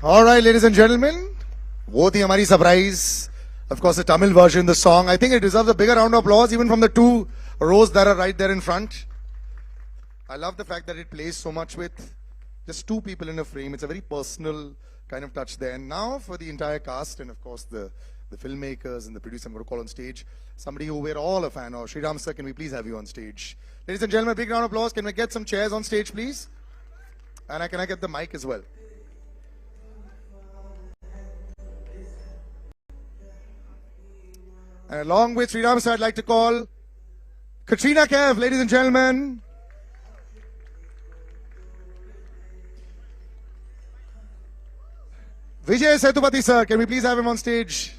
All right, ladies and gentlemen, वो थी हमारी surprise. Of course, the Tamil version, the song. I think it deserves a bigger round of applause, even from the two rows that are right there in front. I love the fact that it plays so much with just two people in a frame. It's a very personal kind of touch there. And now for the entire cast and of course the filmmakers and the producer, I'm going to call on stage somebody who we're all a fan of. Sriram sir, can we please have you on stage? Ladies and gentlemen, big round of applause. Can we get some chairs on stage, please? And can I get the mic as well? And along with Sriram sir, I'd like to call Katrina Kaif, ladies and gentlemen. Vijay Sethupathi sir, can we please have him on stage?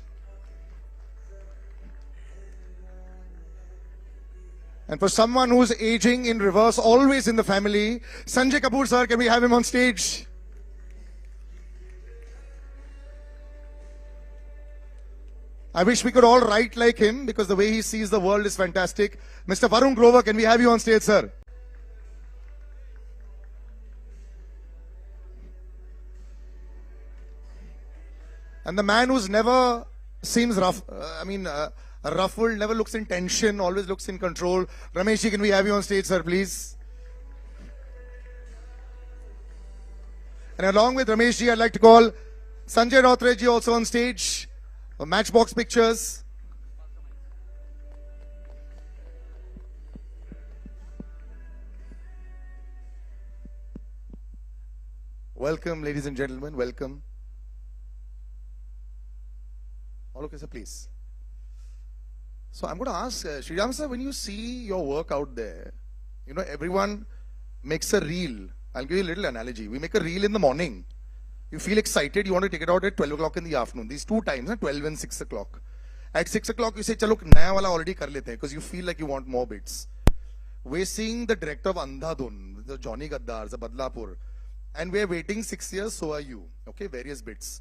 And for someone who's aging in reverse, always in the family, Sanjay Kapoor sir, can we have him on stage? I wish we could all write like him because the way he sees the world is fantastic. Mr. Varun Grover, can we have you on stage, sir? And the man who's never seems ruffled, never looks in tension, always looks in control. Rameshji, can we have you on stage, sir, please? And along with Rameshji, I'd like to call Sanjay Rautreji also on stage. Matchbox Pictures. Welcome, ladies and gentlemen, welcome. All okay, sir, please. So I'm going to ask Sriram sir, when you see your work out there, you know, everyone makes a reel. I'll give you a little analogy. We make a reel in the morning. You feel excited, you want to take it out at 12 o'clock in the afternoon. These two times, 12 and 6 o'clock. At 6 o'clock, you say, chalo, naya wala already kar lete hain, because you feel like you want more bits. We're seeing the director of Andhadhun, the Johnny Gaddar, the Badlapur. And we're waiting 6 years, so are you. Okay, various bits.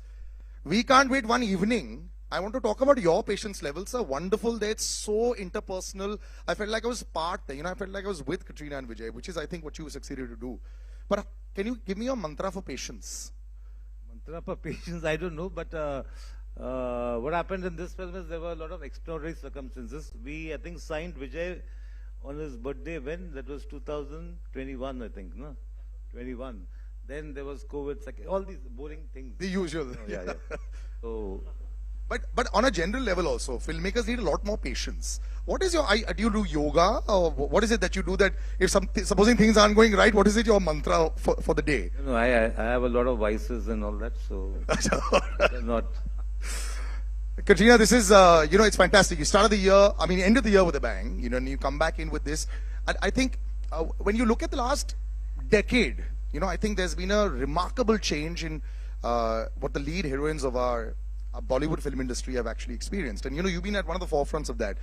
We can't wait one evening. I want to talk about your patience levels, sir. Wonderful there. It's so interpersonal. I felt like I was part there. You know, I felt like I was with Katrina and Vijay, which is, I think, what you succeeded to do. But can you give me your mantra for patience? Mantra for patience, I don't know. But what happened in this film is there were a lot of extraordinary circumstances. We, I think, signed Vijay on his birthday when? That was 2021, I think, no? 21. Then there was COVID, all these boring things. The usual. Yeah. So... But on a general level also, filmmakers need a lot more patience. What is your, do you do yoga? Or what is it that you do that if supposing things aren't going right, what is it your mantra for the day? You know, I have a lot of vices and all that, so not. Katrina, this is, you know, it's fantastic. You started the year, end of the year with a bang, you know, and you come back in with this. I think when you look at the last decade, you know, I think there's been a remarkable change in what the lead heroines of our Bollywood film industry have actually experienced. And you know, you've been at one of the forefronts of that.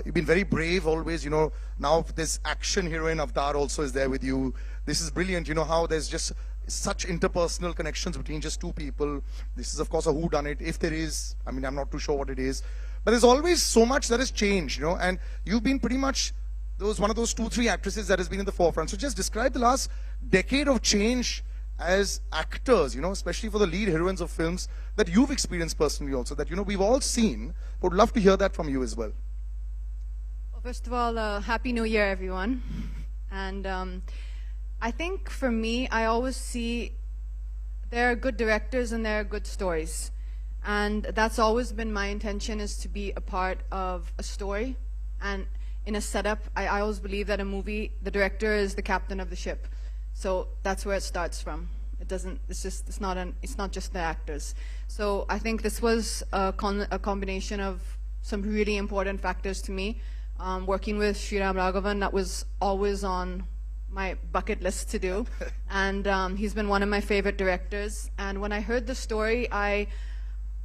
You've been very brave always, you know. Now this action heroine Avatar also is there with you. This is brilliant, you know, how there's just such interpersonal connections between just two people. This is of course a whodunit, if there is. I'm not too sure what it is. But there's always so much that has changed, you know, and you've been pretty much one of those 2-3 actresses that has been in the forefront. So just describe the last decade of change as actors, you know, especially for the lead heroines of films that you've experienced personally also, that, you know, we've all seen. Would love to hear that from you as well. Well, first of all, Happy New Year, everyone. And I think for me, I always see there are good directors and there are good stories. And that's always been my intention, is to be a part of a story. And in a setup, I always believe that a movie, the director is the captain of the ship. So that's where it starts from. It's not just the actors. So I think this was a combination of some really important factors to me. Working with Sriram Raghavan, that was always on my bucket list to do. And he's been one of my favorite directors. And when I heard the story, I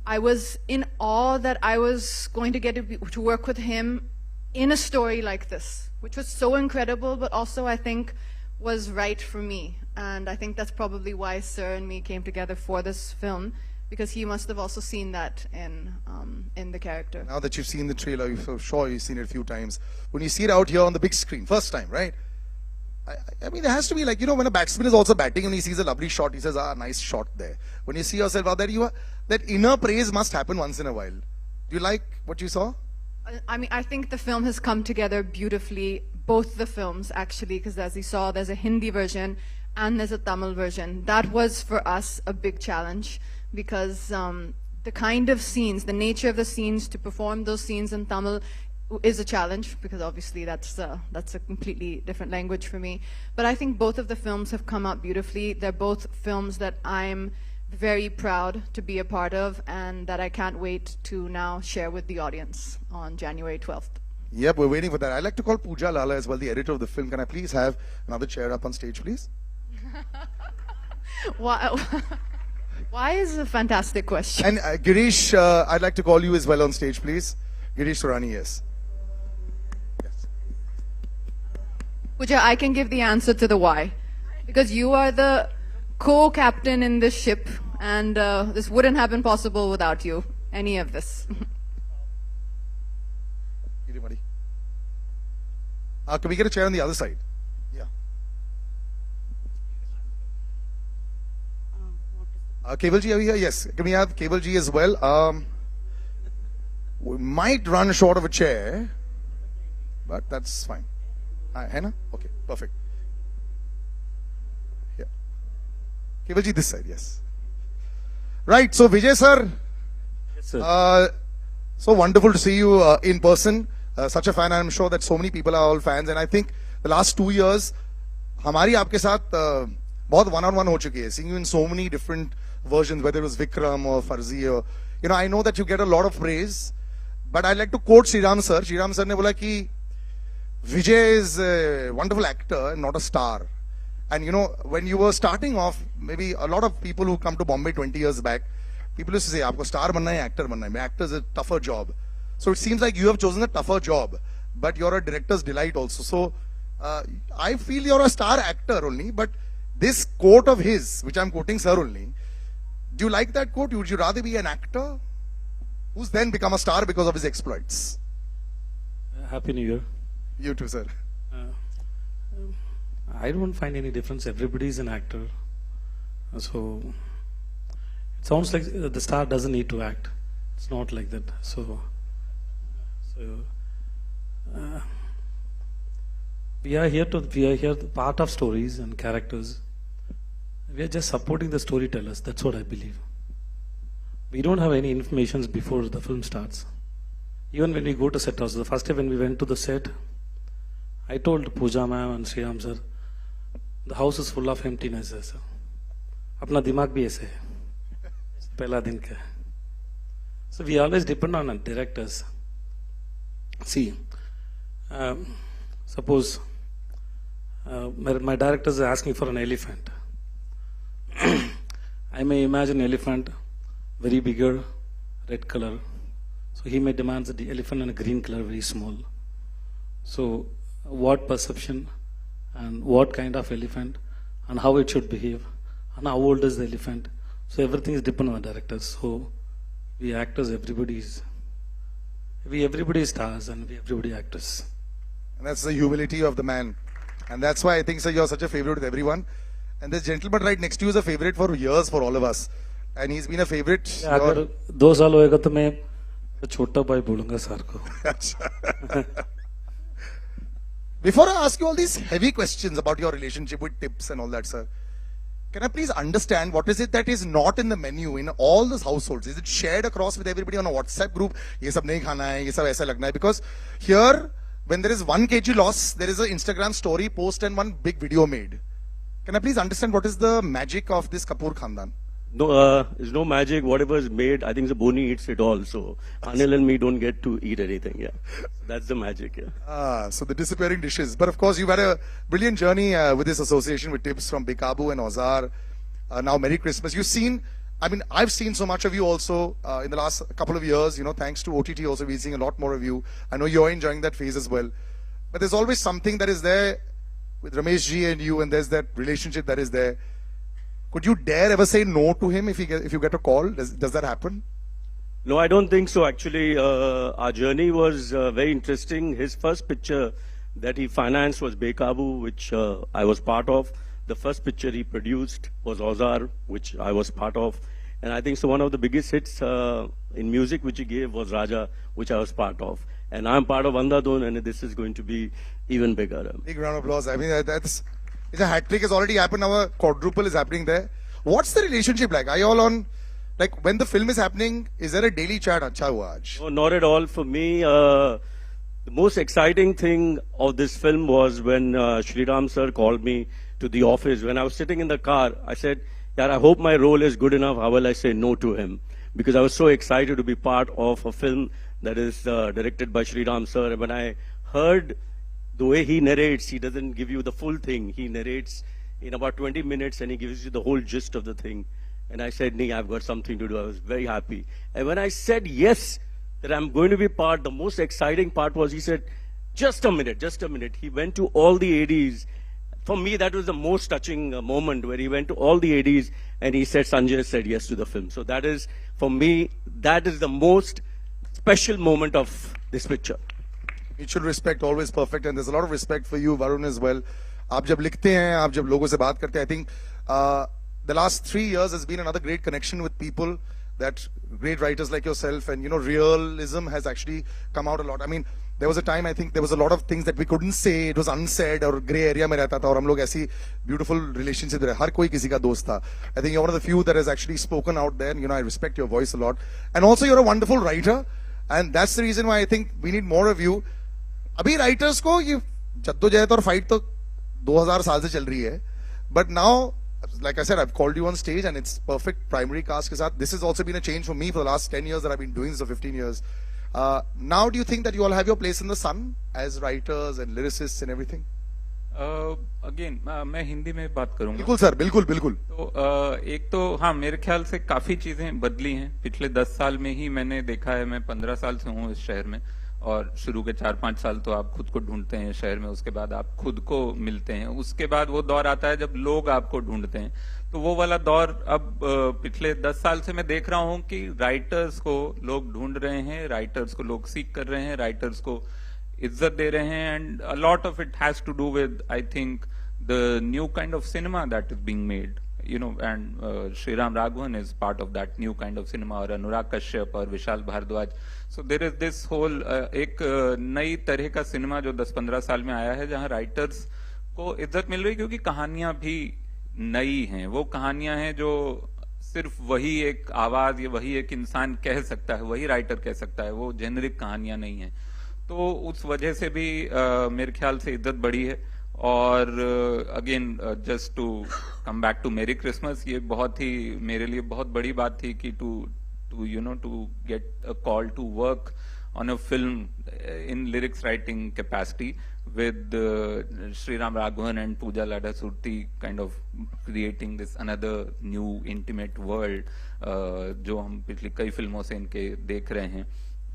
was in awe that I was going to get to work with him in a story like this, which was so incredible, but also I think was right for me. And I think that's probably why Sir and me came together for this film, because he must have also seen that in the character. Now that you've seen the trailer, I'm sure you've seen it a few times. When you see it out here on the big screen, first time, right? I mean, there has to be like, you know, when a batsman is also batting and he sees a lovely shot, he says, nice shot there. When you see yourself out there, that inner praise must happen once in a while. Do you like what you saw? I mean, I think the film has come together beautifully, both the films actually, because as you saw, there's a Hindi version and there's a Tamil version. That was for us a big challenge because the kind of scenes, the nature of the scenes, to perform those scenes in Tamil is a challenge because obviously that's a completely different language for me. But I think both of the films have come out beautifully. They're both films that I'm very proud to be a part of and that I can't wait to now share with the audience on January 12th. Yep, we're waiting for that. I'd like to call Pooja Lala as well, the editor of the film. Can I please have another chair up on stage, please? Why is a fantastic question? And Girish, I'd like to call you as well on stage, please. Girish Surani, yes. Pooja, I can give the answer to the why. Because you are the co-captain in this ship and this wouldn't have been possible without you, any of this. Can we get a chair on the other side? Yeah. Kevalji, are we here? Yes. Can we have Kevalji as well? We might run short of a chair, but that's fine. Hannah? Okay, perfect. Yeah. Kevalji, this side, yes. Right, so Vijay sir. Yes, sir. So wonderful to see you in person. Such a fan, I'm sure that so many people are all fans, and I think the last 2 years, हमारी आपके साथ बहुत one-on-one हो चुकी है. Seeing you in so many different versions, whether it was Vikram or Farzi, or you know, I know that you get a lot of praise, but I'd like to quote Sriram sir. Sriram sir ने बोला कि Vijay is a wonderful actor and not a star. And you know, when you were starting off, maybe a lot of people who come to Bombay 20 years back, people used to say, आपको star बनना है, actor बनना है. Actor is a tougher job. So it seems like you have chosen a tougher job, but you're a director's delight also. So I feel you're a star actor only, but this quote of his, which I'm quoting sir only, do you like that quote? Would you rather be an actor who's then become a star because of his exploits? Happy New Year. You too, sir. I don't find any difference. Everybody is an actor. So it sounds like the star doesn't need to act. It's not like that. So we are here part of stories and characters. We are just supporting the storytellers. That's what I believe. We don't have any information before the film starts. Even when we go to set house, the first day when we went to the set, I told Pooja ma'am and Sriram sir, the house is full of emptiness. Sir. Apna dimag bhi aise hai. Pehla din ka. So we always depend on directors. See, suppose my director is asking for an elephant. I may imagine elephant very bigger, red color. So he may demand the elephant in a green color, very small. So what perception and what kind of elephant and how it should behave and how old is the elephant. So everything is dependent on the directors. So we actors, everybody is stars and we everybody actors. And that's the humility of the man. And that's why I think, sir, you're such a favorite with everyone. And this gentleman right next to you is a favorite for years for all of us. And he's been a favorite. अगर 2 साल होएगा तो मैं छोटा भाई बोलूंगा sir को. Before I ask you all these heavy questions about your relationship with tips and all that, sir, can I please understand what is it that is not in the menu in all those households? Is it shared across with everybody on a WhatsApp group? ये सब नहीं खाना है, ये सब ऐसा लगना है. Because here, when there is 1 kg loss, there is an Instagram story post and one big video made. Can I please understand what is the magic of this Kapoor Khandan? No, there's no magic. Whatever is made, I think the Boni eats it all. So Anil and me don't get to eat anything. Yeah, that's the magic. Yeah. So the disappearing dishes. But of course, you've had a brilliant journey with this association with tips from Bikabu and Ozar. Now, Merry Christmas. You've seen. I mean, I've seen so much of you also in the last couple of years. You know, thanks to OTT, also we're seeing a lot more of you. I know you're enjoying that phase as well. But there's always something that is there with Ramesh ji and you, and there's that relationship that is there. Could you dare ever say no to him if you get a call? Does that happen? No, I don't think so. Actually, our journey was very interesting. His first picture, that he financed was Bekabu, which I was part of. The first picture he produced was Ozar, which I was part of. And I think so one of the biggest hits in music which he gave was Raja, which I was part of. And I'm part of Andhadhun, and this is going to be even bigger. Big round of applause. I mean, it's a hat trick has already happened. Now a quadruple is happening there. What's the relationship like? Are you all on, like, when the film is happening, is there a daily chat? Acha hua aaj? No, not at all. For me, the most exciting thing of this film was when Sriram sir called me to the office. When I was sitting in the car, I said, "Yaar, I hope my role is good enough. How will I say no to him?" Because I was so excited to be part of a film that is directed by Sriram sir. And when I heard the way he narrates, he doesn't give you the full thing. He narrates in about 20 minutes and he gives you the whole gist of the thing. And I said, "Nee, I've got something to do." I was very happy. And when I said yes, that I'm going to be part, the most exciting part was he said, just a minute. He went to all the ADs. For me, that was the most touching moment where he went to all the ADs and he said, Sanjay said yes to the film. So that is, for me, that is the most special moment of this picture. Mutual respect, always perfect, and there's a lot of respect for you, Varun, as well. आप जब लिखते हैं, आप जब लोगों से बात करते हैं, I think the last 3 years has been another great connection with people, that great writers like yourself, and realism has actually come out a lot. I mean, there was a time, I think there was a lot of things that we couldn't say, it was unsaid, और grey area में रहता था, और हम लोग ऐसी beautiful relationship रहे, हर कोई किसी का दोस्त था. I think you're one of the few that has actually spoken out there, and I respect your voice a lot. And also you're a wonderful writer, and that's the reason why I think we need more of you. अभी writers को ये जद्दोजहद और fight तो 2000 साल से चल रही है, but now, like I said, I've called you on stage and it's perfect primary cast के साथ. This has also been a change for me for the last 10 years that I've been doing this, or 15 years. Now do you think that you all have your place in the sun as writers and lyricists and everything? Again मैं हिंदी में बात करूंगा. बिल्कुल sir, बिल्कुल बिल्कुल. तो एक तो हाँ, मेरे ख्याल से काफी चीजें बदली हैं पिछले 10 साल में ही. मैंने देखा है, मैं 15 साल से हूँ इस शहर में, और शुरू के 4-5 साल तो आप खुद को ढूंढते हैं शहर में, उसके बाद आप खुद को मिलते हैं, उसके बाद वो दौर आता है जब लोग आपको ढूंढते हैं. तो वो वाला दौर अब पिछले 10 साल से मैं देख रहा हूँ कि राइटर्स को लोग ढूंढ रहे हैं, राइटर्स को लोग सीख कर रहे हैं, राइटर्स को इज्जत दे रहे हैं. And a lot of it has to do with, I think, the new kind of cinema that is being made, and Sriram Raghavan is part of that new kind of cinema, or Anurag Kashyap और Vishal Bhardwaj. So there is this whole एक नई तरह का cinema जो 10-15 साल में आया है, जहाँ राइटर्स को इज्जत मिल रही, क्योंकि कहानियां भी नई हैं. वो कहानियां हैं जो सिर्फ वही एक आवाज या वही एक इंसान कह सकता है, वही राइटर कह सकता है, वो जेनरिक कहानियां नहीं है. तो उस वजह से भी मेरे ख्याल से इज्जत बढ़ी है. और again just to come back to Merry Christmas, ये बहुत ही मेरे लिए बहुत बड़ी बात थी कि to get a call to work on a film in lyrics writing capacity with Sriram Raghavan and Pooja Lada Surti, kind of creating this another new intimate world जो हम पिछली कई फिल्मों से इनके देख रहे हैं.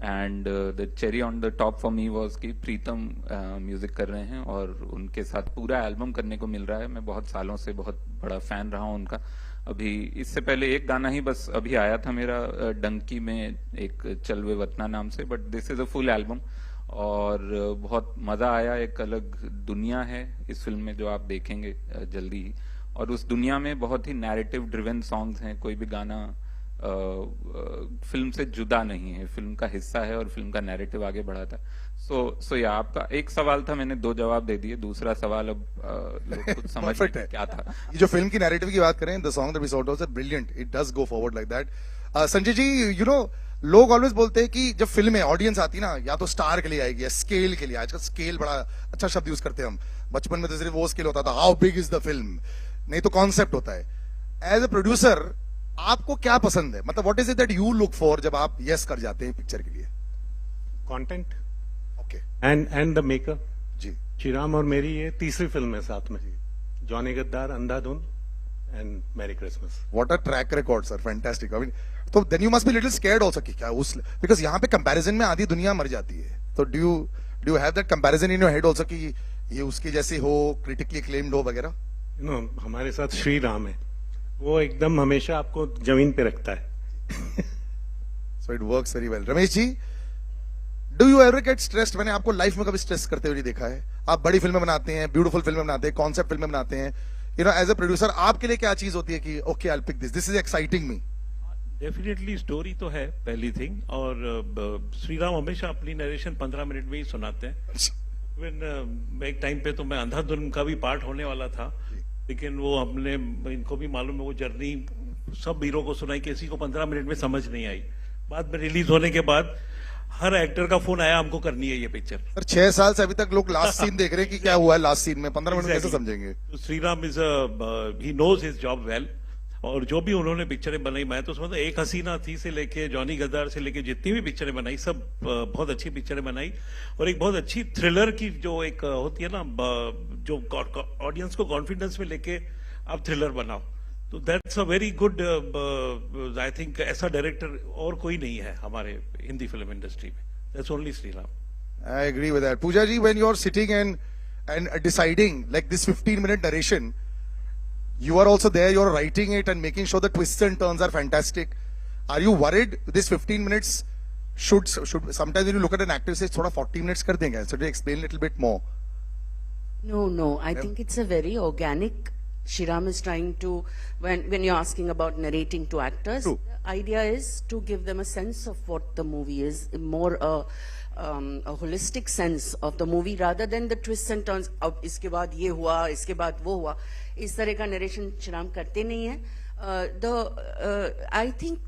And the cherry on the top for me was कि प्रीतम म्यूजिक कर रहे हैं और उनके साथ पूरा एल्बम करने को मिल रहा है. मैं बहुत सालों से बहुत बड़ा फैन रहा हूं उनका. अभी इससे पहले एक गाना ही बस अभी आया था मेरा डंकी में, एक चलवे वतना नाम से, but this is a full album और बहुत मजा आया. एक अलग दुनिया है इस फिल्म में जो आप देखेंगे जल्दी ही, और उस दुनिया में बहुत ही नैरेटिव ड्रिवन सॉन्ग्स हैं. कोई भी गाना फिल्म से जुदा नहीं है, फिल्म का हिस्सा है और फिल्म का नैरेटिव आगे बढ़ाता है. सो या आपका एक सवाल था, मैंने 2 जवाब दे दिए. दूसरा सवाल अब लोग खुद समझ क्या था. ये जो फिल्म की नैरेटिव की बात करें, the song that we shot was brilliant. It does go forward like that. Sanjay ji, लोग ऑलवेज बोलते हैं कि जब फिल्म में ऑडियंस आती ना, या तो स्टार के लिए आएगी या स्केल के लिए. आजकल स्केल बड़ा अच्छा शब्द यूज करते हैं हम. बचपन में तो सिर्फ वो स्केल होता था, how big is the film, नहीं तो कॉन्सेप्ट होता है. एज अ प्रोड्यूसर आपको क्या पसंद है? मतलब what is it that you look for जब आप यस कर जाते हैं पिक्चर के लिए? Content, okay, and the maker. जी, श्रीराम और मेरी ये तीसरी फिल्म है साथ में. Johnny Gaddaar, Andhadhun and Merry Christmas. What a track record sir, fantastic. I mean, तो then you must be little scared also कि क्या उस, बिकॉज़ यहाँ पे कंपैरिजन में आधी दुनिया मर जाती है. तो do you have that comparison in your head also कि ये उसके जैसे हो, क्रिटिकली अक्लेम्ड हो वगैरह? हमारे साथ श्रीराम है, वो एकदम हमेशा आपको जमीन पे रखता है. So it works very well. Ramesh ji, Do you ever get stressed? मैंने आपको लाइफ में कभी स्ट्रेस करते हुए नहीं देखा है. आप बड़ी फिल्में बनाते हैं, ब्यूटीफुल फिल्में बनाते हैं, कॉन्सेप्ट फिल्में बनाते हैं. You know, as a producer, आपके लिए क्या चीज होती है कि okay, I'll pick this. This is exciting me. Definitely story तो है पहली थिंग, और श्री राम हमेशा अपनी नरेशन 15 मिनट में ही सुनाते हैं. इवन एक टाइम पे तो मैं अंधाधुन का भी पार्ट होने वाला था, लेकिन वो हमने, इनको भी मालूम है, वो जर्नी सब हीरो को सुनाई, किसी को 15 मिनट में समझ नहीं आई. बाद में रिलीज होने के बाद हर एक्टर का फोन आया, हमको करनी है ये पिक्चर. सर 6 साल से अभी तक लोग लास्ट सीन देख रहे हैं कि क्या हुआ है लास्ट सीन में. 15 मिनट में कैसे समझेंगे? Sriram is he knows his job well. और जो भी उन्होंने पिक्चरें बनाई, मैं तो समझता एक हसीना थी से लेके जॉनी गद्दार से लेके जितनी भी पिक्चरें बनाई, सब बहुत अच्छी पिक्चरें बनाई. और एक बहुत अच्छी थ्रिलर की जो एक होती है ना, जो ऑडियंस को कॉन्फिडेंस में लेके आप थ्रिलर बनाओ, तो that's a very good. I think ऐसा डायरेक्टर और कोई नहीं है हमारे हिंदी फिल्म इंडस्ट्री में. That's only Shri Ram. I agree with that. Pooja ji, when you're sitting and deciding like this 15-minute narration, you are also there, you're writing it and making sure the twists and turns are fantastic. Are you worried this 15 minutes should sometimes when you look at an actor say thoda 40 minutes kar denga, so to explain a little bit more? No, I think it's a very organic. Shriram is trying to, when you're asking about narrating to actors, True. the idea is to give them a sense of what the movie is, more a holistic sense of the movie rather than the twists and turns. अब इसके बाद ये हुआ, इसके बाद वो हुआ, इस तरह का narration श्रीराम करते नहीं है. I think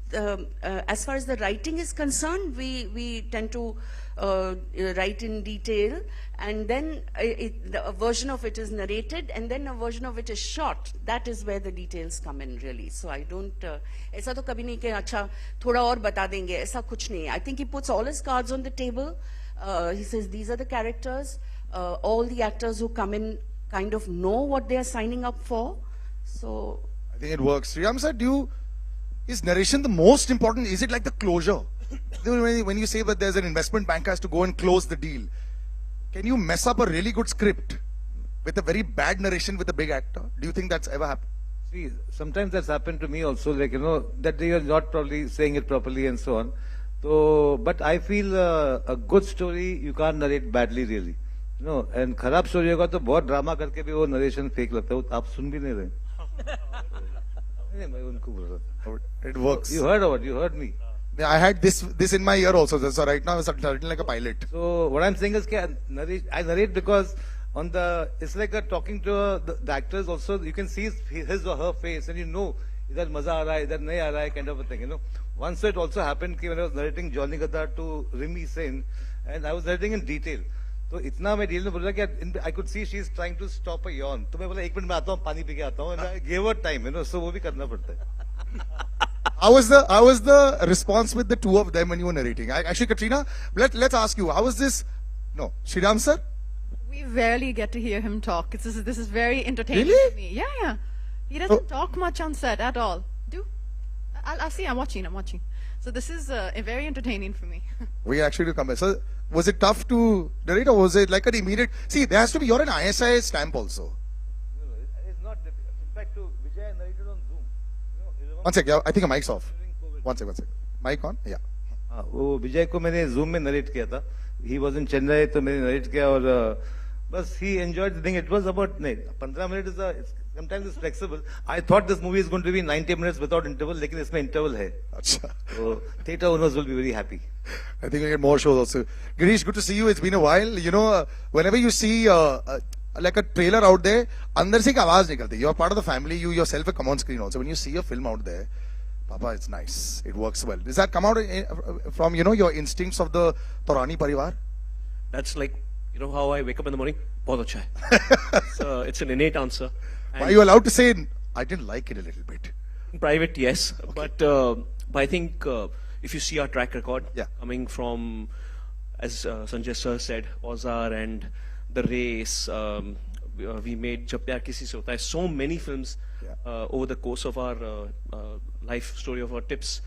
as far as the writing is concerned, we tend to write in detail, and then a version of it is narrated, and then a version of it is shot. That is where the details come in, really. So I don't. ऐसा तो कभी नहीं कि अच्छा थोड़ा और बता देंगे, ऐसा कुछ नहीं. I think he puts all his cards on the table. He says these are the characters. All the actors who come in kind of know what they are signing up for. So I think it works. Sriram sir, is narration the most important? Is it like the closure? When you say that there's an investment bank has to go and close the deal, can you mess up a really good script with a very bad narration with a big actor? Do you think that's ever happened? See, sometimes that's happened to me also, like, you know, that they are not probably saying it properly and so on. So, but I feel a good story, you can't narrate badly really. You know, and खराब story होगा तो बहुत drama करके भी वो narration fake लगता है, वो आप सुन भी नहीं रहे. मैं उनको बोल रहा. It works. You heard what? You heard me. I had this in my ear also. So right now it's starting like a pilot. So what I'm saying is that I narrate because on the, it's like talking to the actors also, you can see his or her face and you know idhar maza aa raha hai, idhar nahi aa raha hai, kind of a thing, you know. Once it also happened when I was narrating Johnny Gaddar to Rimi Sen, and I was narrating in detail. तो इतना मैं deal में बोल रहा कि I could see she is trying to stop a yawn. तो मैं बोला 1 मिनट में आता हूँ, पानी पी के आता हूँ. And I gave her time, you know, so वो भी करना पड़ता है. How was the response with the two of them when you were narrating? Actually, Katrina, let's ask you, how was this? No, Sriram sir? We rarely get to hear him talk. This is very entertaining Really? to me. Yeah. He doesn't talk much on set at all. I'll see. I'm watching. So this is very entertaining for me. We actually do come back. So was it tough to narrate, or was it like an immediate? See, there has to be you're an ISI stamp also. No, it's not. In fact, to Vijay I narrated on Zoom. You know, One sec, I think the mic's off. One sec. Mic on? Yeah. वो विजय को मैंने Zoom में narrate किया था. He was in Chennai, तो मैंने narrate किया और बस he enjoyed the thing. It was about 15 minutes. Sometimes it's flexible. I thought this movie is going to be 90 minutes without interval, लेकिन इसमें interval है. Achha. So theatre owners will be very happy. I think we get more shows also. Girish, good to see you. It's been a while. You know, whenever you see like a trailer out there, अंदर से एक आवाज निकलती है. You're part of the family. You yourself come on screen also. When you see a film out there, Papa, it's nice. It works well. Does that come out from, you know, your instincts of the Taurani Parivar? That's like, you know how I wake up in the morning? बहुत अच्छा है. So it's an innate answer. Are you allowed to say, I didn't like it a little bit? In private, yes. Okay. But I think if you see our track record, coming from, as Sanjay sir said, Ozar and The Race, we made Jab Pyar Kisi Se Hota Hai, so many films over the course of our life story of our tips.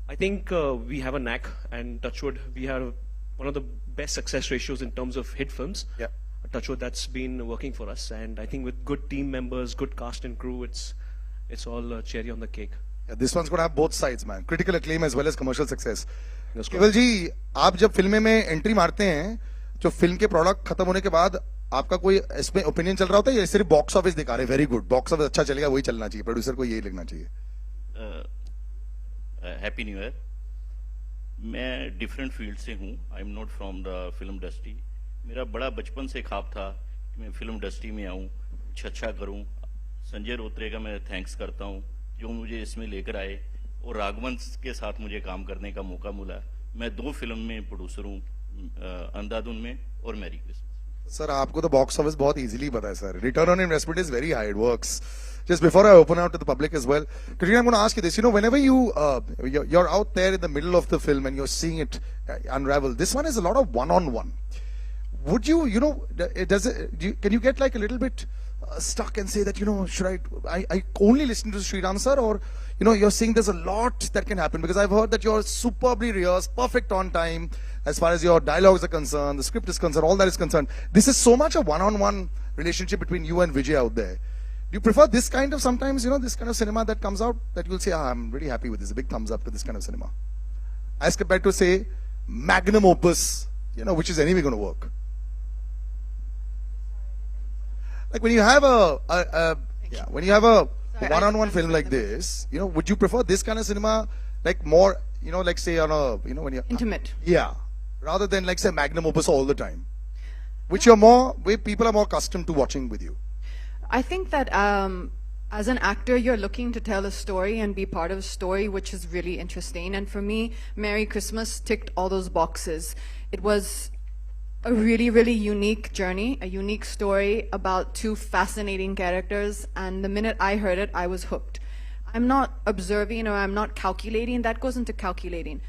I think we have a knack, and touchwood, we have one of the best success ratios in terms of hit films. Touchwood, that's been working for us, and I think with good team members, good cast and crew, it's all cherry on the cake. Yeah, this one's going to have both sides, man. Critical acclaim as well as commercial success. केवल जी, आप जब फिल्में में entry मारते हैं, जो film के product खत्म होने के बाद आपका कोई इसमें ओपिनियन चल रहा होता है या सिर्फ बॉक्स ऑफिस दिखा रहे हैं वेरी गुड, बॉक्स ऑफिस अच्छा चलेगा वही चलना चाहिए, प्रोड्यूसर को यही लिखना चाहिए? Happy new year. मैं डिफरेंट फील्ड से हूँ, I am not from the film industry. मेरा बड़ा बचपन से ख्वाब था कि मैं फिल्म इंडस्ट्री में आऊँ, कुछ अच्छा करूँ। संजय रोत्रे का मैं थैंक्स करता हूँ जो मुझे इसमें लेकर आए, और राघवंश के साथ मुझे काम करने का मौका मिला। मैं 2 फिल्म में प्रोड्यूसर हूँ, अंधाधुन में और मैरी क्रिसमस। सर आपको तो बॉक्स ऑफिस बहुत इजीली पता है sir, return on investment is very high, it works. Just before I open out to the public as well, Katrina, I'm going to ask you this. You know, whenever you're out there in the middle of the film and you're seeing it unravel, this one is a lot of one-on-one. Would you, can you get like a little bit stuck and say that, should I only listen to Sriram sir, or, you're seeing there's a lot that can happen, because I've heard that you're superbly rehearsed, perfect on time, as far as your dialogues are concerned, the script is concerned, all that is concerned. This is so much a one-on-one relationship between you and Vijay out there. Do you prefer this kind of sometimes, this kind of cinema that comes out that you'll say, I'm really happy with this, a big thumbs up to this kind of cinema, as compared to say magnum opus, which is anyway going to work? Like when you have a one-on-one film like this, would you prefer this kind of cinema, like more, like say on a, when you're intimate, rather than like say magnum opus all the time, which where people are more accustomed to watching with you? I think that as an actor, you're looking to tell a story and be part of a story which is really interesting. And for me, Merry Christmas ticked all those boxes. It was a really, really unique journey, a unique story about 2 fascinating characters. And the minute I heard it, I was hooked. I'm not observing or I'm not calculating. That goes into calculating.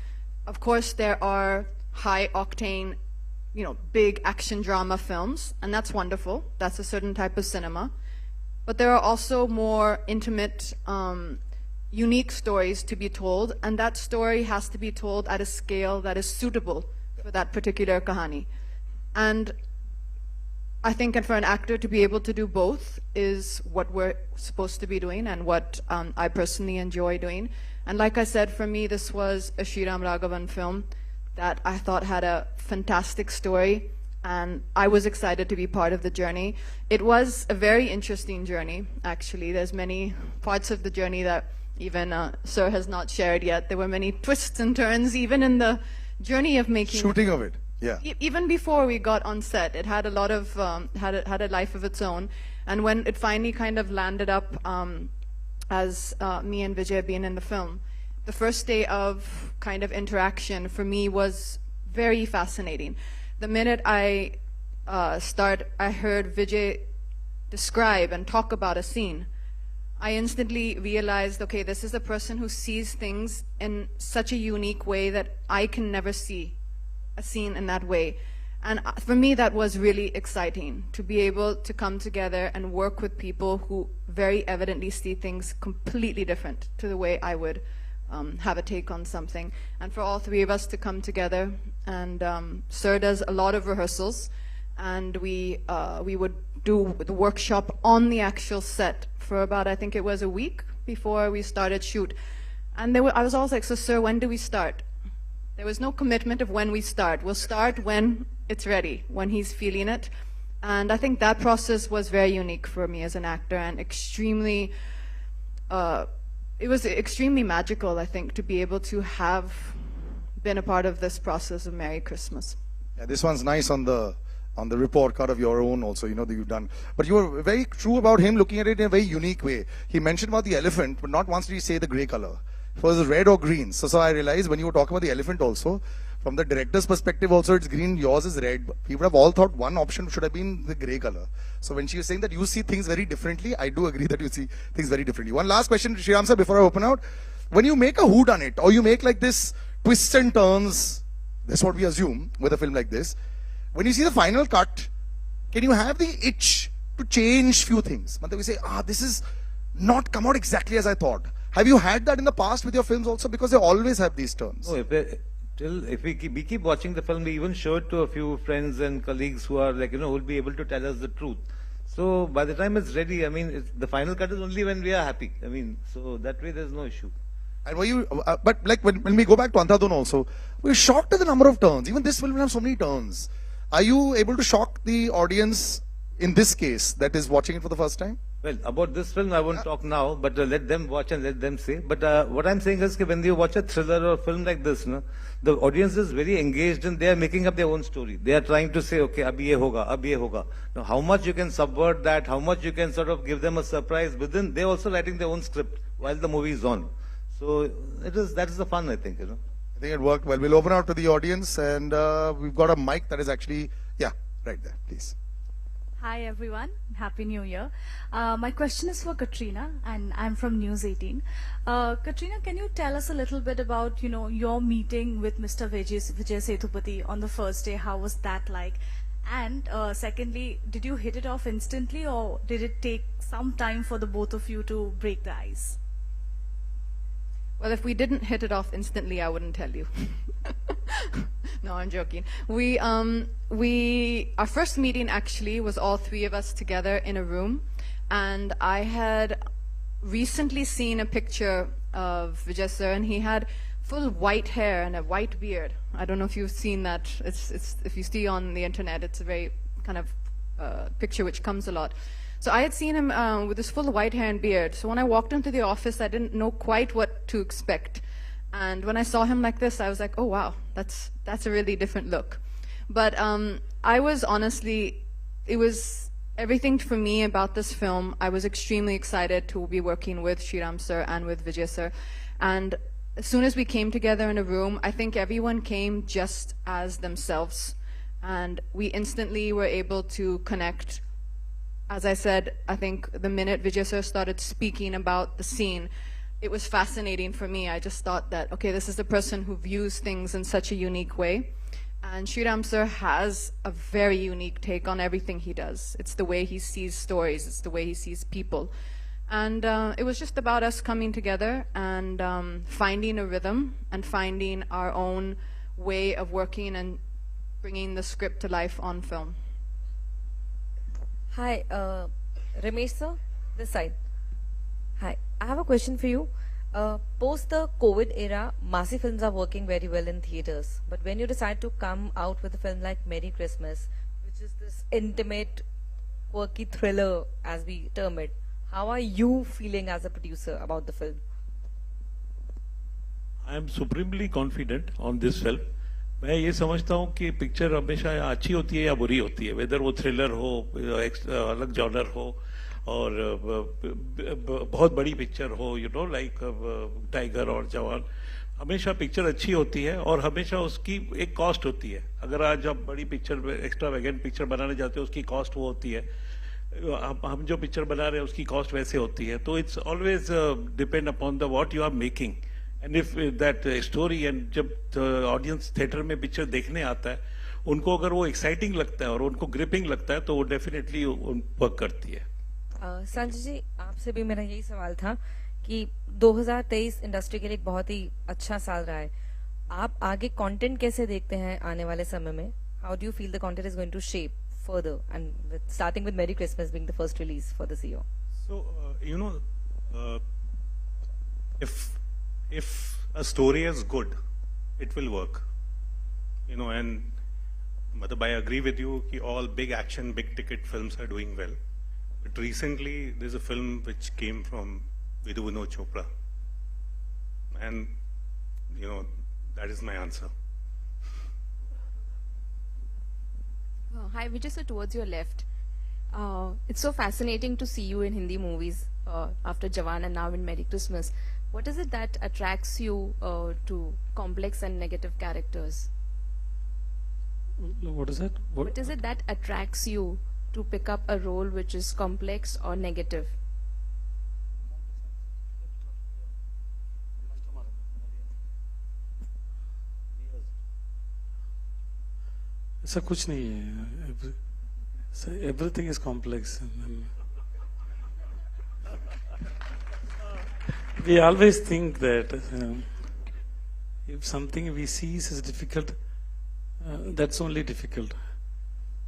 Of course, there are high octane, big action drama films, and that's wonderful. That's a certain type of cinema. But there are also more intimate, unique stories to be told, and that story has to be told at a scale that is suitable for that particular kahani. And I think for an actor to be able to do both is what we're supposed to be doing, and what I personally enjoy doing. And like I said, for me, this was a Sriram Raghavan film that I thought had a fantastic story, and I was excited to be part of the journey. It was a very interesting journey, actually. There's many parts of the journey that even Sir has not shared yet. There were many twists and turns, even in the journey of making... Shooting of it, yeah. Even before we got on set, it had a lot of, had a life of its own. And when it finally kind of landed up as me and Vijay being in the film, the first day of kind of interaction for me was very fascinating. The minute I heard Vijay describe and talk about a scene, I instantly realized, okay, this is a person who sees things in such a unique way that I can never see a scene in that way. And for me, that was really exciting, to be able to come together and work with people who very evidently see things completely different to the way I would have a take on something. And for all 3 of us to come together, and Sir does a lot of rehearsals, and we would do the workshop on the actual set for about, I think it was a week before we started shoot. And I was always like, so Sir, when do we start? There was no commitment of when we start. We'll start when it's ready, when he's feeling it. And I think that process was very unique for me as an actor, and extremely, it was extremely magical, I think, to be able to have been a part of this process of Merry Christmas. Yeah, this one's nice on the report card of your own also, that you've done. But you were very true about him looking at it in a very unique way. He mentioned about the elephant, but not once did he say the grey color. It was red or green. So I realized when you were talking about the elephant also, from the director's perspective also it's green, yours is red. We would have all thought one option should have been the grey color. So when she was saying that you see things very differently, I do agree that you see things very differently. One last question, Sriram sir, before I open out. When you make a whodunit, or you make like this twists and turns, that's what we assume with a film like this, when you see the final cut, can you have the itch to change few things? We say, this is not come out exactly as I thought. Have you had that in the past with your films also? Because they always have these turns. No, if we keep watching the film, we even show it to a few friends and colleagues who are like, who will be able to tell us the truth. So by the time it's ready, the final cut is only when we are happy. So that way there's no issue. And were you, but like when we go back to Andhadhun also, we're shocked at the number of turns. Even this film will have so many turns. Are you able to shock the audience in this case that is watching it for the first time? Well, about this film, I won't talk now, but let them watch and let them say. But what I'm saying is that when you watch a thriller or film like this, no, the audience is very engaged and they are making up their own story. They are trying to say, okay, ab ye hoga, ab ye hoga. Now, how much you can subvert that, how much you can sort of give them a surprise within, they're also writing their own script while the movie is on. So that is the fun, I think, you know. I think it worked well. We'll open out to the audience and we've got a mic that is actually, yeah, right there, please. Hi everyone, Happy New Year. My question is for Katrina and I'm from News 18. Katrina, can you tell us a little bit about, your meeting with Mr. Vijay Sethupathi on the first day? How was that like? And secondly, did you hit it off instantly or did it take some time for the both of you to break the ice? Well, if we didn't hit it off instantly, I wouldn't tell you. No, I'm joking. Our first meeting actually was all three of us together in a room, and I had recently seen a picture of Vijay sir, and he had full white hair and a white beard. I don't know if you've seen that. It's if you see on the internet, it's a very kind of picture which comes a lot. So I had seen him with this full white hair and beard. So when I walked into the office, I didn't know quite what to expect. And when I saw him like this, I was like, oh wow, that's a really different look. But I was honestly, it was everything for me about this film. I was extremely excited to be working with Sriram sir and with Vijay sir. And as soon as we came together in a room, I think everyone came just as themselves. And we instantly were able to connect. As I said, I think the minute Vijay sir started speaking about the scene, it was fascinating for me. I just thought that, okay, this is the person who views things in such a unique way. And Sriram sir has a very unique take on everything he does. It's the way he sees stories. It's the way he sees people. And it was just about us coming together and finding a rhythm and finding our own way of working and bringing the script to life on film. Hi, Ramesh sir, this side. Hi, I have a question for you. Post the COVID era, massive films are working very well in theaters. But when you decide to come out with a film like Merry Christmas, which is this intimate, quirky thriller, as we term it, how are you feeling as a producer about the film? I am supremely confident on this film. मैं ये समझता हूँ कि picture हमेशा अच्छी होती है या बुरी होती है, वेदर वो थ्रिलर हो, अलग जॉनर हो और बहुत बड़ी पिक्चर हो, लाइक टाइगर और जवान, हमेशा पिक्चर अच्छी होती है और हमेशा उसकी एक कॉस्ट होती है. अगर आज आप बड़ी पिक्चर, एक्स्ट्रावेगेंट पिक्चर बनाने जाते हो, उसकी कॉस्ट वो होती है. हम जो पिक्चर बना रहे हैं उसकी कॉस्ट वैसे होती है. तो it's always depend upon the what you are making. And if that story, and जब ऑडियंस थिएटर में पिक्चर देखने आता है, उनको अगर वो एक्साइटिंग लगता है और उनको ग्रिपिंग लगता है तो वो डेफिनेटली वर्क करती है. संजय जी, आपसे भी मेरा यही सवाल था कि 2023 इंडस्ट्री के लिए एक बहुत ही अच्छा साल रहा है. आप आगे कंटेंट कैसे देखते हैं आने वाले समय में? How do you feel the content is going to shape further, and starting with Merry Christmas being the first release for this year? So, if a story is good, it will work. And I agree with you that all big action, big ticket films are doing well. But recently, there's a film which came from Vidhu Vinod Chopra. And, that is my answer. Hi, Vijay sir, towards your left. It's so fascinating to see you in Hindi movies after Jawan and now in Merry Christmas. What is it that attracts you to complex and negative characters? What is that? What is it that attracts you to pick up a role which is complex or negative? ऐसा कुछ नहीं है. Everything is complex. We always think that if something we see is difficult, that's only difficult.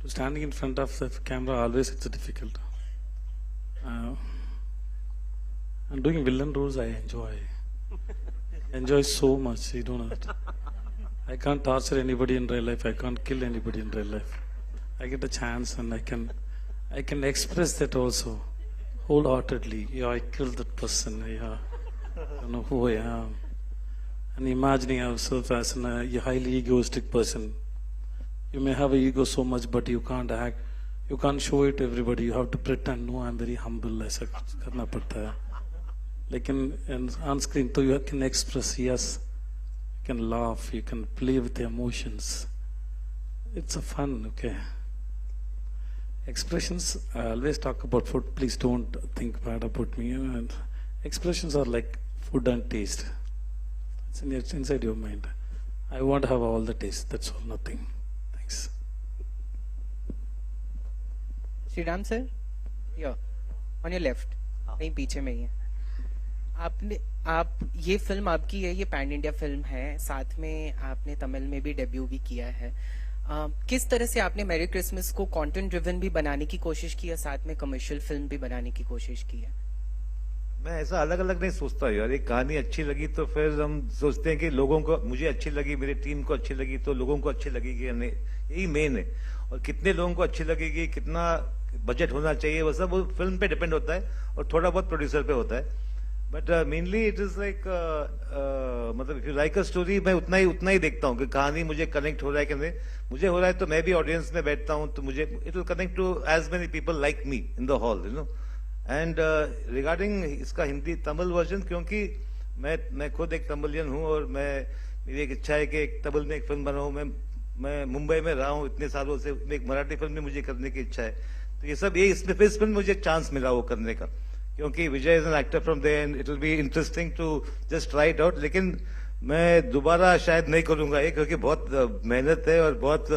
To standing in front of the camera, always it's difficult. And doing villain roles I enjoy. Enjoy so much. You don't have to. I can't torture anybody in real life. I can't kill anybody in real life. I get a chance and I can express that also wholeheartedly. Yeah, I killed that person. Yeah, I don't know who I am. And imagining yourself as a highly egoistic person. You may have an ego so much, but you can't act. You can't show it to everybody. You have to pretend, no, I'm very humble. ऐसा करना पड़ता है. लेकिन on screen, तो you can express, yes. You can laugh. You can play with the emotions. It's a fun, okay. Expressions, I always talk about food. Please don't think bad about me. And expressions are like food and taste. It's inside your mind. I want to have all the taste. That's all, nothing. Thanks. Sriram sir, here, on your left, कहीं पीछे में ही है. आप ये film आपकी है, ये pan India film है, साथ में आपने तमिल में भी डेब्यू भी किया है. किस तरह से आपने मैरी क्रिसमस को कंटेंट ड्रिवन भी बनाने की कोशिश की है, साथ में कमर्शियल फिल्म भी बनाने की कोशिश की है? मैं ऐसा अलग अलग नहीं सोचता यार. एक कहानी अच्छी लगी तो फिर हम सोचते हैं कि लोगों को, मुझे अच्छी लगी, मेरी टीम को अच्छी लगी तो लोगों को अच्छी लगेगी या नहीं, यही मेन है. और कितने लोगों को अच्छी लगेगी, कितना बजट होना चाहिए, वो सब वो फिल्म पे डिपेंड होता है और थोड़ा बहुत प्रोड्यूसर पे होता है. But mainly it is like मतलब if you like a story, मैं उतना ही देखता हूँ कि कहानी मुझे कनेक्ट हो रहा है कि नहीं. मुझे हो रहा है तो मैं भी ऑडियंस में बैठता हूँ तो मुझे it will connect to as many people like me in the hall, you know. And regarding इसका हिंदी तमिल वर्जन, क्योंकि मैं खुद एक तमिलियन हूँ और मेरी एक इच्छा है कि एक तमिल में एक फिल्म बनाऊँ. मैं मुंबई में रहा हूँ इतने सालों से, एक मराठी फिल्म में मुझे करने की इच्छा है. तो ये सब इसमें इस फिल्म मुझे एक चांस मिला वो करने का, क्योंकि Vijay is an actor from there and it will be interesting to just try it out. लेकिन मैं दोबारा शायद नहीं करूंगा ये, क्योंकि बहुत मेहनत है और बहुत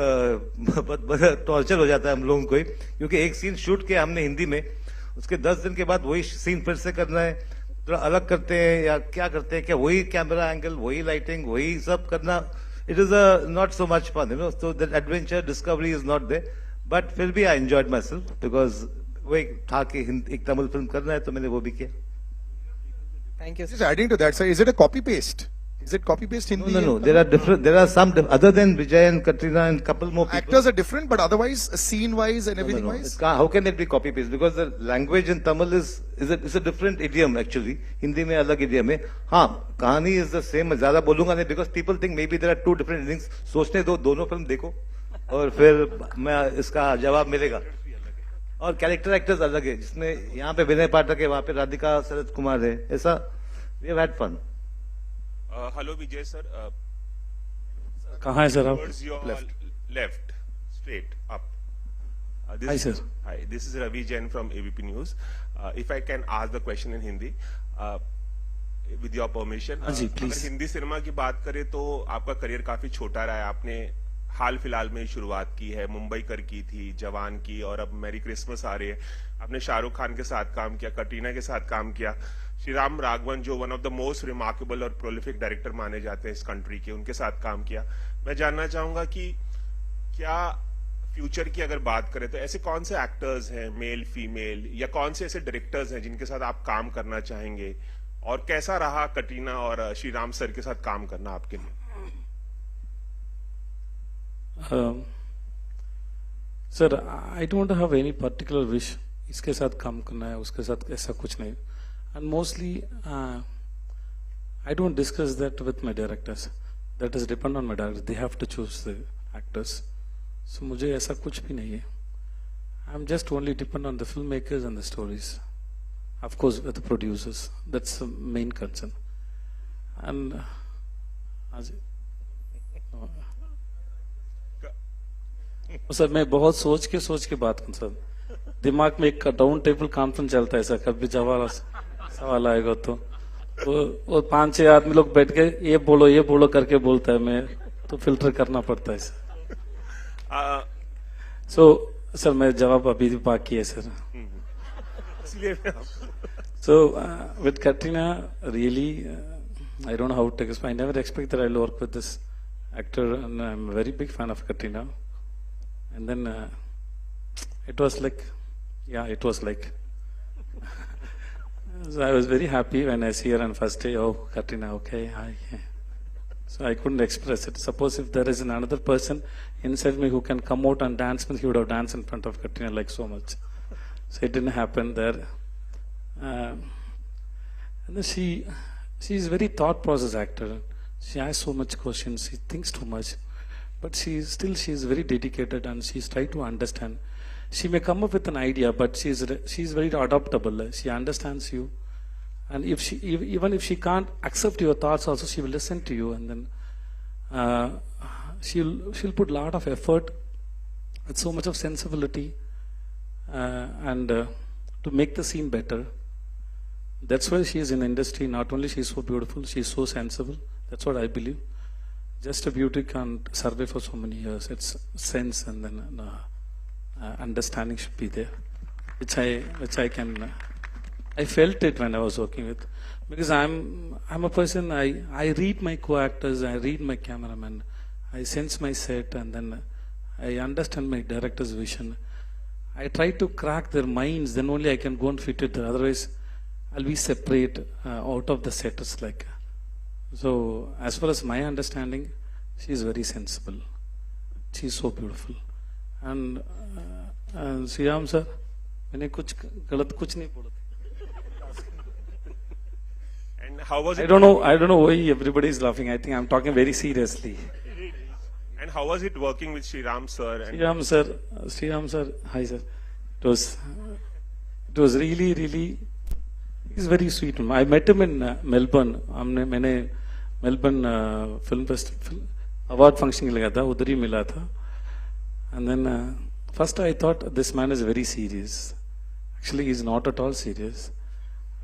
टॉर्चर हो जाता है हम लोगों को ही. क्योंकि एक सीन शूट किया हमने हिंदी में, उसके 10 दिन के बाद वही सीन फिर से करना है, थोड़ा अलग करते हैं या क्या करते हैं, क्या वही कैमरा एंगल, वही लाइटिंग, वही सब करना. It is not so much fun, you know. So that adventure discovery is not there. But फिर भी I enjoyed myself because वो एक था कि एक तमिल फिल्म करना है तो मैंने वो भी किया. Thank you. Just adding to that, sir, is it a copy paste? Is it copy paste Hindi? No. There are different. There are some other than Vijay and Katrina and couple more people. Actors are different, but otherwise, scene wise and everything wise. How can it be copy paste? Because the language in Tamil is a different idiom actually. Hindi में अलग idiom है. हाँ, कहानी is the same. मैं ज्यादा बोलूंगा नहीं because people think maybe there are two different endings. सोचने दो, दोनों फिल्म देखो और फिर मैं इसका जवाब मिलेगा. और कैरेक्टर एक्टर्स अलग है, जिसमें यहाँ पे विनय पाठक है, वहाँ पे राधिका शरद कुमार है. ऐसा we have had fun. Hello Vijay sir. कहाँ है सर आप? Towards your left, straight up. Hi sir. Hi, this is Ravi Jain from ABP News. If I can ask the question in Hindi, with your permission. Ji please. अगर Hindi cinema की बात करें तो आपका career काफी छोटा रहा है. आपने हाल फिलहाल में शुरुआत की है, मुंबई कर की थी, जवान की, और अब मैरी क्रिसमस आ रही है. आपने शाहरुख खान के साथ काम किया, कटरीना के साथ काम किया, श्रीराम राघवन जो one of the most remarkable और प्रोलिफिक डायरेक्टर माने जाते हैं इस कंट्री के, उनके साथ काम किया. मैं जानना चाहूंगा कि क्या फ्यूचर की अगर बात करें तो ऐसे कौन से एक्टर्स हैं, मेल फीमेल, या कौन से ऐसे डायरेक्टर्स हैं जिनके साथ आप काम करना चाहेंगे, और कैसा रहा कटरीना और श्रीराम सर के साथ काम करना आपके लिए? Sir, I don't have any particular wish इसके साथ काम करना है, उसके साथ ऐसा कुछ नहीं. And mostly I don't discuss that with my directors. That is depend on my director. They have to choose the actors. So मुझे ऐसा कुछ भी नहीं है. I am just only depend on the film makers and the stories. Of course, with the producers, that's the main concern. And sir मैं बहुत सोच के बात करूँ सर. दिमाग में एक डाउन टेबल कॉन्फ्रेंस चलता है सर. कभी जवाब सवाल आएगा तो वो 5-6 आदमी लोग बैठ के ये बोलो करके बोलता है. मैं तो फिल्टर करना पड़ता है सर. सो सर मैं जवाब अभी भी बाकी है sir. So with Katrina, really, I don't know how to explain. I never expect that I'll work with this actor, and I'm a very big fan of Katrina. And then it was like, yeah, it was like. So I was very happy when I see her on first day. Oh, Katrina, okay, hi. So I couldn't express it. Suppose if there is another person inside me who can come out and dance, he would have danced in front of Katrina like so much. So it didn't happen there. And then she is very thought process actor. She asks so much questions. She thinks too much, but she is very dedicated and she's trying to understand. She may come up with an idea, but she's very adaptable. She understands you, and even if she can't accept your thoughts, also she will listen to you, and then she'll put a lot of effort with so much of sensibility and to make the scene better. That's why she is in industry. Not only she is so beautiful, she is so sensible. That's what I believe. Just a beauty can't survive for so many years. It's sense and then understanding should be there, which I can. I felt it when I was working with, because I'm a person. I read my co-actors, I read my cameraman, I sense my set, and then I understand my director's vision. I try to crack their minds. Then only I can go and fit it there. Otherwise, I'll be separate out of the set. It's like. So, as far as my understanding, she is very sensible. She is so beautiful. And Sriram sir, मैंने कुछ नहीं बोला. And how was it? I don't know why everybody is laughing. I think I'm talking very seriously. And how was it working with Sriram sir? And Sriram sir, hi sir. It was really. He's very sweet. I met him in Melbourne. मैंने Melbourne film festival award function लगा था, उधर ही मिला था. And then first I thought this man is very serious. Actually, he's not at all serious.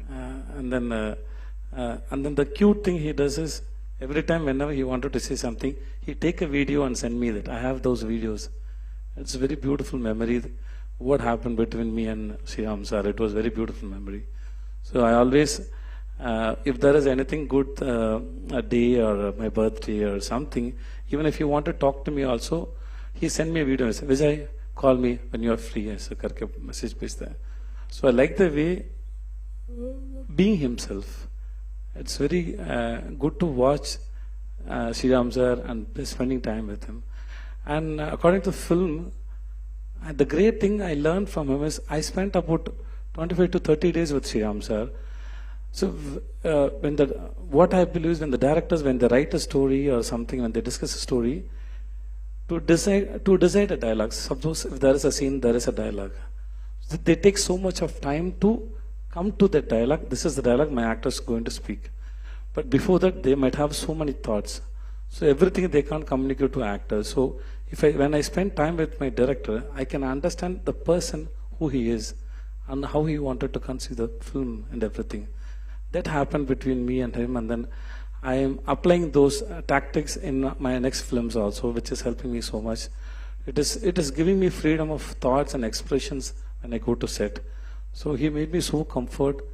And then the cute thing he does is every time whenever he wanted to say something, he take a video and send me that. I have those videos. It's a very beautiful memory. What happened between me and Sriram sir? It was very beautiful memory. So I always, if there is anything good, a day or my birthday or something, even if you want to talk to me also, he send me a video and say, Vijay, call me when you are free. ऐसा करके message भेजता है. So I like the way being himself. It's very good to watch Sriram sir and spending time with him. And according to the film, the great thing I learned from him is I spent about 25 to 30 days with Sriram sir. So what I believe is when the directors, when they write a story or something, when they discuss a story, to decide a dialogue. Suppose if there is a scene, there is a dialogue. So they take so much of time to come to that dialogue. This is the dialogue my actor is going to speak. But before that, they might have so many thoughts. So everything they can't communicate to actors. So when I spend time with my director, I can understand the person, who he is, and how he wanted to conceive the film and everything. That happened between me and him, and then I am applying those tactics in my next films also, which is helping me so much. It is giving me freedom of thoughts and expressions when I go to set. So he made me so comfort.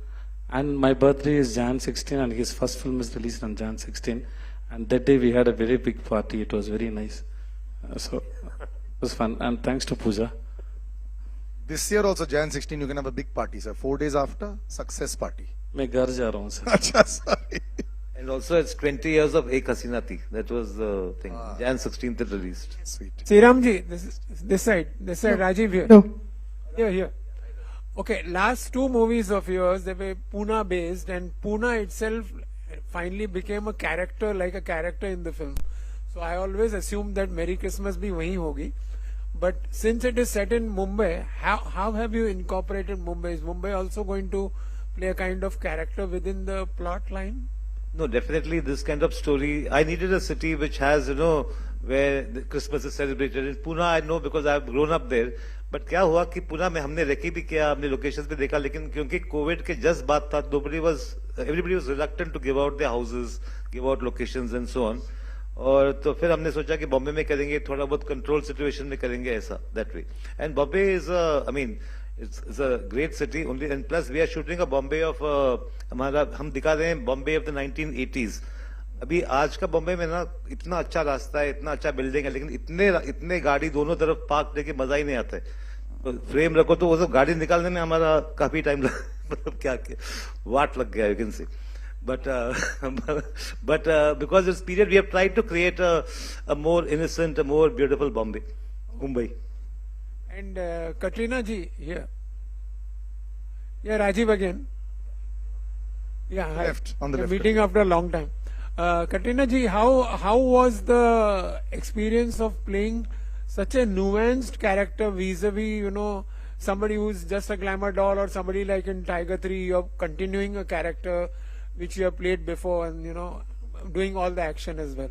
And my birthday is Jan 16, and his first film is released on Jan 16. And that day we had a very big party. It was very nice. So it was fun. And thanks to Pooja. This year also, Jan 16, you can have a big party, sir. 4 days after, success party. मैं घर जा रहा हूँ sir. अच्छा, sorry. And also it's 20 years of Ek Hasina Thi. That was the thing. Jan 16th it released. Sweet. Sriram ji, this side, No. Rajiv here. No. Here. Okay, last two movies of yours, they were Pune based, and Pune itself finally became a character in the film. So I always assumed that Merry Christmas bhi wahi hogi. But since it is set in Mumbai, how have you incorporated Mumbai? Is Mumbai also going to play a kind of character within the plot line? No, definitely this kind of story. I needed a city which has, where the Christmas is celebrated. In Pune, I know because I've grown up there. But क्या हुआ कि पुणे में हमने recce भी किया, हमने locations भी देखा, लेकिन क्योंकि कोविड के जस्ट बात था, everybody was reluctant to give out their houses, give out locations and so on. और तो फिर हमने सोचा कि बॉम्बे में करेंगे, थोड़ा बहुत कंट्रोल सिचुएशन में करेंगे ऐसा, that way. And Bombay is, it's a great city only, and plus we are shooting a Bombay of हम दिखा रहे हैं Bombay of the 1980s. अभी आज का बॉम्बे में ना इतना अच्छा रास्ता है, इतना अच्छा बिल्डिंग है, लेकिन इतने गाड़ी दोनों तरफ पार्क देके मजा ही नहीं आता है. तो फ्रेम रखो तो वो सब गाड़ी निकालने में हमारा काफी time what lag gaya, you can say. But because this period we have tried to create a more innocent, a more beautiful Mumbai. And Katrina ji here. Yeah, Rajiv again. Yeah, Left, on the left. Meeting after a long time. Katrina ji, how was the experience of playing such a nuanced character vis-a-vis, you know, somebody who's just a glamour doll, or somebody like in Tiger 3, you're continuing a character which you have played before, and, you know, doing all the action as well?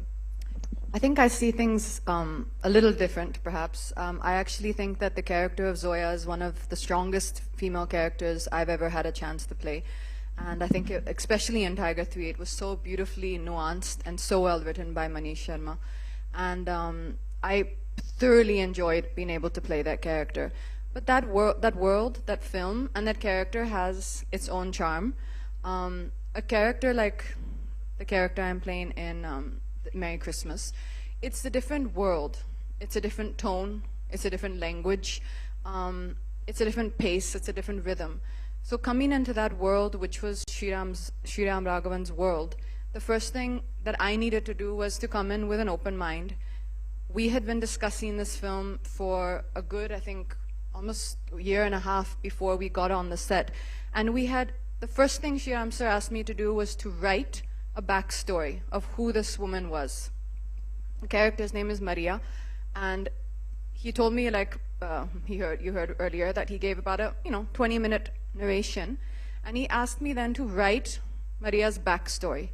I think I see things a little different, perhaps. I actually think that the character of Zoya is one of the strongest female characters I've ever had a chance to play. And I think, especially in Tiger 3, it was so beautifully nuanced and so well written by Manish Sharma. And I thoroughly enjoyed being able to play that character. But that world, that film, and that character has its own charm. A character like the character I'm playing in Merry Christmas, it's a different world. It's a different tone. It's a different language. It's a different pace. It's a different rhythm. So coming into that world, which was Sriram Raghavan's world, the first thing that I needed to do was to come in with an open mind. We had been discussing this film for a good, I think, almost a year and a half before we got on the set. And the first thing Sriram sir asked me to do was to write a backstory of who this woman was. The character's name is Maria, and he told me, like you heard earlier, that he gave about a 20-minute narration, and he asked me then to write Maria's backstory.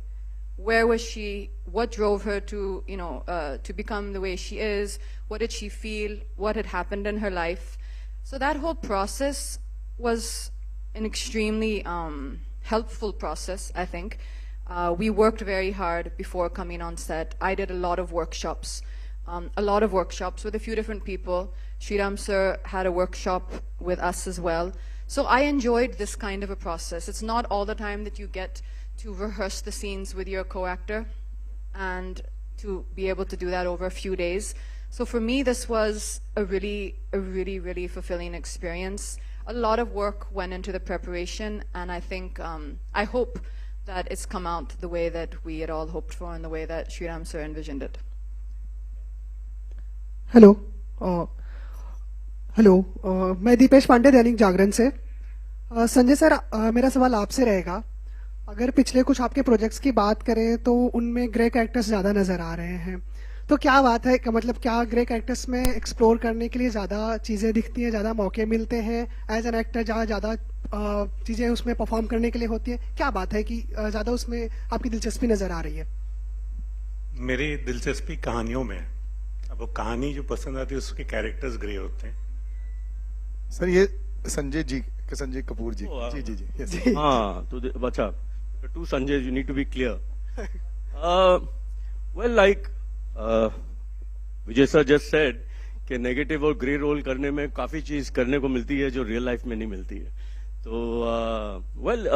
Where was she? What drove her to to become the way she is? What did she feel? What had happened in her life? So that whole process was an extremely helpful process, I think. We worked very hard before coming on set. I did a lot of workshops with a few different people. Sriram sir had a workshop with us as well. So I enjoyed this kind of a process. It's not all the time that you get to rehearse the scenes with your co-actor and to be able to do that over a few days. So for me, this was a really fulfilling experience. A lot of work went into the preparation, and I think, I hope that it's come out the way that we had all hoped for and the way that Sriram sir envisioned it. Hello मैं दीपेश पांडे, दैनिक जागरण से। Sanjay sir, मेरा सवाल आपसे रहेगा, अगर पिछले कुछ आपके प्रोजेक्ट्स की बात करें तो उनमें ग्रे कैरेक्टर्स ज़्यादा नज़र आ रहे हैं, तो क्या बात है, मतलब क्या ग्रे कैरेक्टर्स में एक्सप्लोर करने के लिए ज़्यादा चीज़ें दिखती हैं, ज़्यादा मौके मिलते हैं एज एन एक्टर, जहाँ ज़्यादा चीज़ें उसमें परफॉर्म करने के लिए होती है? क्या बात है कि ज़्यादा उसमें आपकी दिलचस्पी नज़र आ रही है? मेरी दिलचस्पी कहानियों में, अब वो कहानी जो पसंद आती है उसके कैरेक्टर्स ग्रे होते हैं। सर ये संजय कपूर जी जी हाँ, तो बच्चा to Sanjay, you need to be clear. Well, like Vijay sir just said कि नेगेटिव और ग्रे रोल करने में काफी चीज करने को मिलती है जो रियल लाइफ में नहीं मिलती है। तो वेल,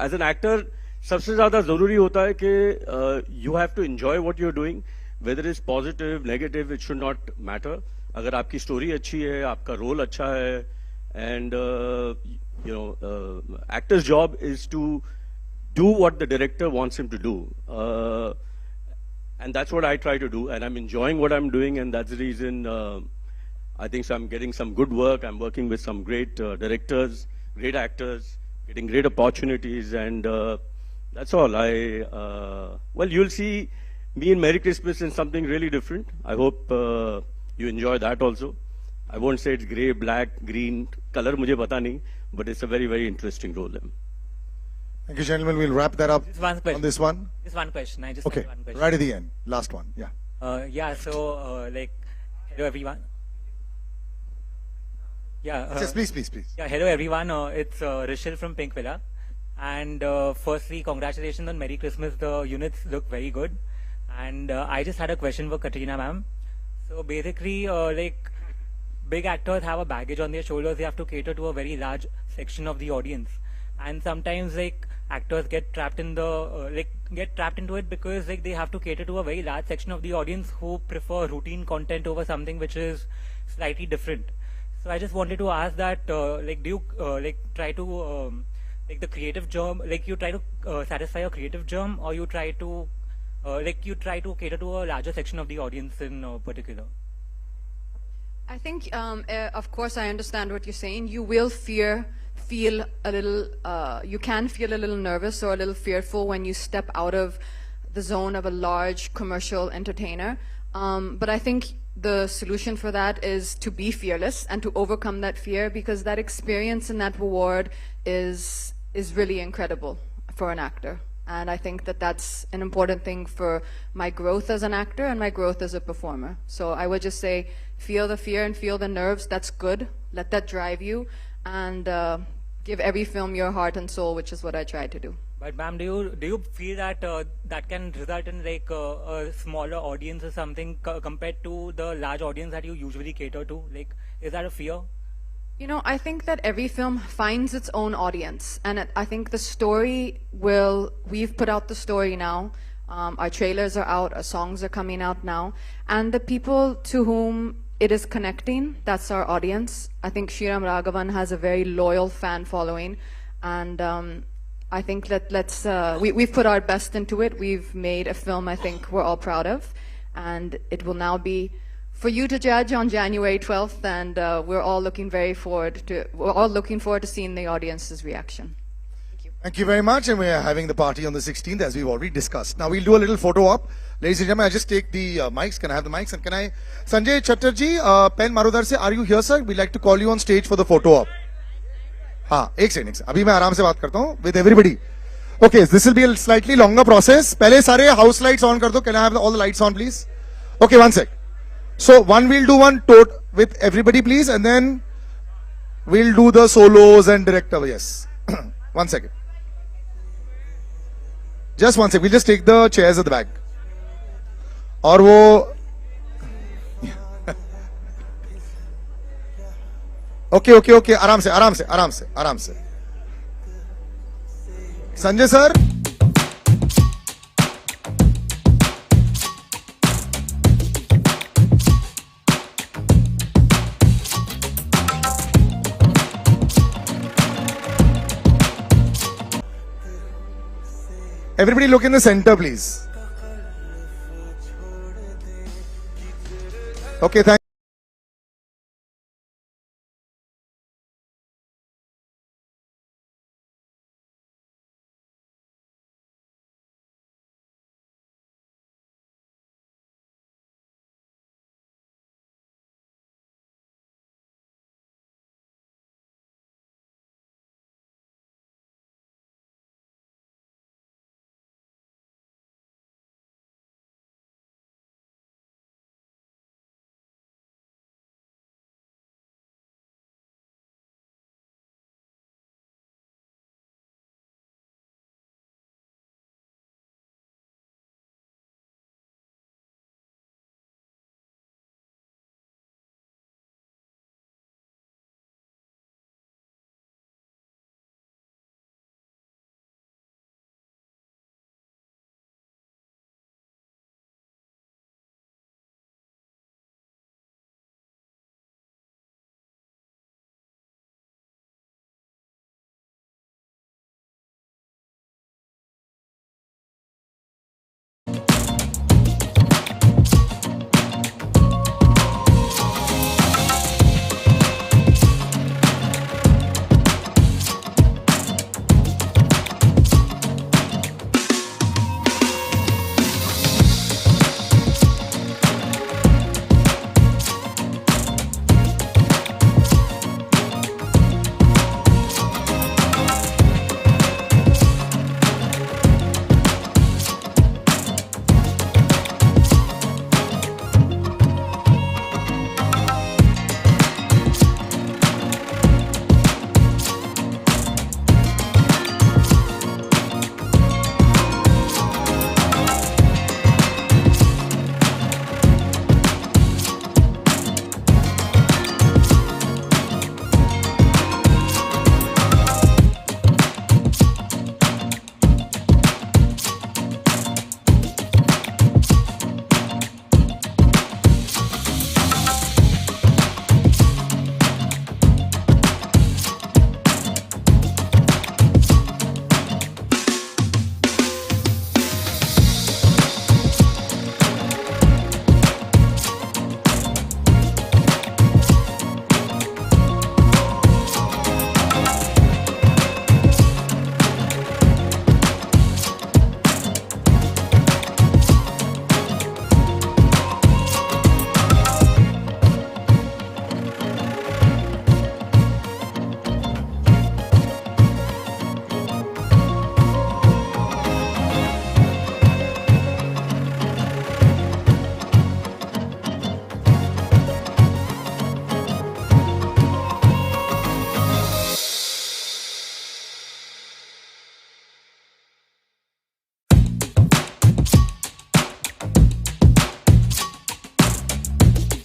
एज एन एक्टर सबसे ज्यादा जरूरी होता है कि you have to enjoy what you are doing, whether is positive negative, it should not matter. अगर आपकी स्टोरी अच्छी है, आपका रोल अच्छा है, and actor's job is to do what the director wants him to do, and that's what I try to do, and I'm enjoying what I'm doing, and that's the reason I think so I'm getting some good work. I'm working with some great directors, great actors, getting great opportunities, and that's all. Well, you'll see me in Merry Christmas in something really different. I hope you enjoy that also. I won't say it's grey, black, green, color मुझे पता नहीं, but it's a very interesting role. Thank you, gentlemen. We'll wrap that up on this one. Just one question. I just okay. have one question. Right at the end, last one. Yeah. Yeah. So, like, hello everyone. Yeah. Yes, please. Yeah. Hello everyone. It's Rishil from Pink Villa. And firstly, congratulations on Merry Christmas. The units look very good. And I just had a question for Katrina ma'am. So basically, like, big actors have a baggage on their shoulders. They have to cater to a very large section of the audience, and sometimes like actors get trapped in the get trapped into it because like they have to cater to a very large section of the audience who prefer routine content over something which is slightly different. So I just wanted to ask that like, do you like try to like the creative germ, like you try to satisfy your creative germ, or you try to cater to a larger section of the audience in particular? I think, of course, I understand what you're saying. You will feel a little, you can feel a little nervous or a little fearful when you step out of the zone of a large commercial entertainer. But I think the solution for that is to be fearless and to overcome that fear, because that experience and that reward is really incredible for an actor. And I think that that's an important thing for my growth as an actor and my growth as a performer. So I would just say, feel the fear and feel the nerves. That's good. Let that drive you, and give every film your heart and soul, which is what I try to do. But ma'am, do you feel that that can result in like a smaller audience or something compared to the large audience that you usually cater to? Like, is that a fear? You know, I think that every film finds its own audience, and I think the story we've put out the story now. Our trailers are out, our songs are coming out now, and the people to whom it is connecting, that's our audience. I think Sriram Raghavan has a very loyal fan following, and I think that we've put our best into it. We've made a film I think we're all proud of, and it will now be for you to judge on January 12th, and we're all looking forward to seeing the audience's reaction. Thank you very much, and we are having the party on the 16th, as we've already discussed. Now we'll do a little photo op. Ladies and gentlemen, I just take the mics. Can I have the mics? And can I, Sanjay Chatterjee, Pen Marudar se, are you here, sir? We'd like to call you on stage for the photo op. हाँ, एक second. अभी मैं आराम से बात करता हूँ with everybody. Okay, this will be a slightly longer process. पहले सारे house lights on कर दो. Can I have all the lights on, please? Okay, one sec. So we'll do one tote with everybody, please, and then we'll do the solos and director. Yes. 1 second. Just 1 second. We'll just take the chairs at the back. और वो Okay. आराम से. Sanjay sir. Everybody look in the center, please. Okay, thank you.